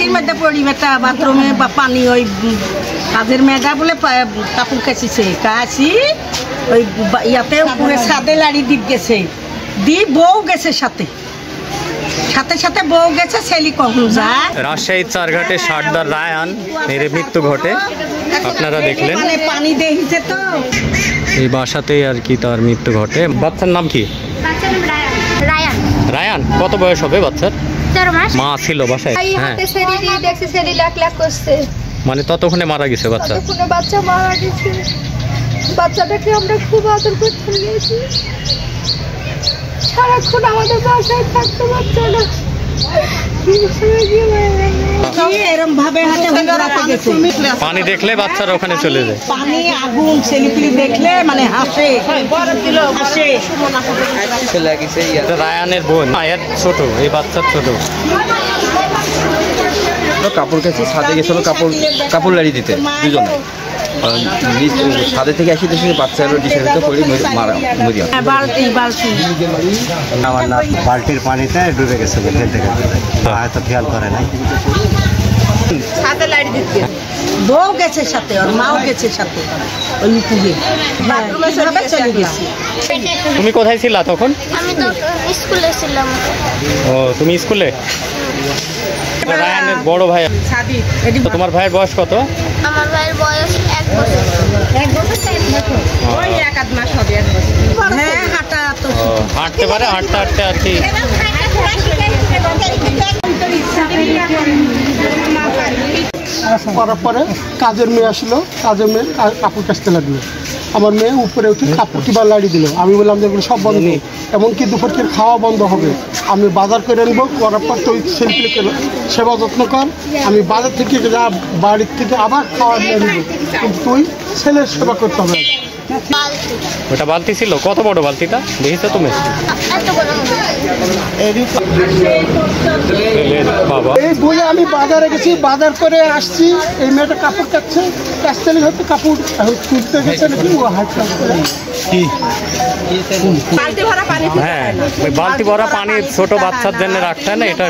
পানির মধ্যে পড়ি বেটা বাথরুমে বা পানি ওই কাজের মেয়েটা বলে কাপড় কাচিছে কাচি ওই ইয়াতে পুরো ছাদে লাড়ি দ্বীপ গেছে দ্বীপ বউ গেছে সাথে সাথে সাথে বউ গেছে ছেলে কখন যায়। রাজশাহী চারঘাটে সারদার রায়ান এর মৃত্যু ঘটে, আপনারা দেখলেন। মানে পানি দেখিছে তো এই বাসাতেই আর কি তার মৃত্যু ঘটে। বাচ্চার নাম কি? রায়ান। রায়ান কত বয়স হবে বাচ্চার? 4 মাস। মা ছিল বাসায়? হ্যাঁ, মানে ততক্ষণে মারা গেছে বাচ্চা। বাচ্চা মারা গেছে, বাচ্চাটাকে আমরা খুব আদর করতে গিয়েছি, সারাক্ষণ আমাদের বাসায় থাকতো বাচ্চাটা। পানি দেখলে বাচ্চারা ওখানে চলে যায়, পানি আগুন ছেলেপিলি দেখলে মানে হাসে। রায়ানের বোন এর ছোট, এই বাচ্চার ছোট। কাপড় কাছে ছাদে গেছিল কাপড় লাড়ি দিতে দুজনে, ছাদে থেকে আসি দেশে বাচ্চারা ডিসাইড করে মরিয়া। আমার না বালতির পানিতে ডুবে গেছে, হয়তো খেয়াল করে নাই। বউ গেছে সাথে, ওর মাও গেছে সাথে, ওই পুজো বাথরুমে চলে গেছে। তুমি কোথায় ছিলা তখন? আমি তো স্কুলে ছিলাম। ও, তুমি স্কুলে? রায়ানের বড় ভাই। তোমার ভাইয়ের বয়স কত? আমার ভাইয়ের বয়স 1 বছর। 1 বছর 4 মাস ওই 1 মাস হবে। 1 বছর হ্যাঁ, হাঁটা তো হাঁটতে পারে, হাঁটতে হাঁটতে আর কি। করার পরে কাজের মেয়ে আসলো, কাজের মেয়ে কাপড় কাচতে লাগলো। আমার মেয়ে উপরে উঠে কাপড় কিবা লাড়ি দিল। আমি বললাম যে এগুলো সব বন্ধ, এমনকি দুপুরের খাওয়া বন্ধ হবে। আমি বাজার করে আনবো, করার পর তুই ছেলেকে সেবা যত্ন কর, আমি বাজার থেকে যা বাড়ির থেকে আবার খাওয়া নিয়ে নেবো, কিন্তু তুই ছেলের সেবা করতে হবে। ওটা বালতি ছিল? কত বড় বালতিটা দেখিছো তুমি? বাবা, এই বলে আমি বাজারে গেছি, বাজার করে আসছি, এই মেয়েটা কাপড় কাচ্ছে, কাচতে হয়তো কাপড় তুলতে গেছে নাকি ও হাত কাটতে। হ্যাঁ, ওই বালতি ভরা পানি ছোট বাচ্চার জন্য রাখতে হয় না, এটা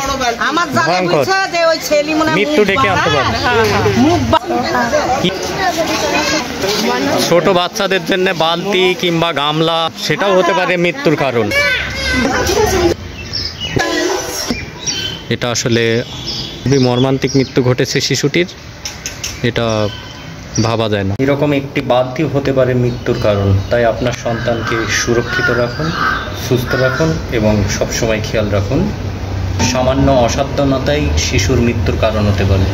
ভয়ঙ্কর। মৃত্যু ডেকে আনতে পারে। ছোট বাচ্চাদের জন্য বালতি কিংবা গামলা, সেটাও হতে পারে মৃত্যুর কারণ। এটা আসলে খুবই মর্মান্তিক মৃত্যু ঘটেছে শিশুটির, এটা ভাবা যায় না। এরকম একটি বালতি হতে পারে মৃত্যুর কারণ। তাই আপনার সন্তানকে সুরক্ষিত রাখুন, সুস্থ রাখুন এবং সবসময় খেয়াল রাখুন। সামান্য অসাবধানতাই শিশুর মৃত্যুর কারণ হতে পারে।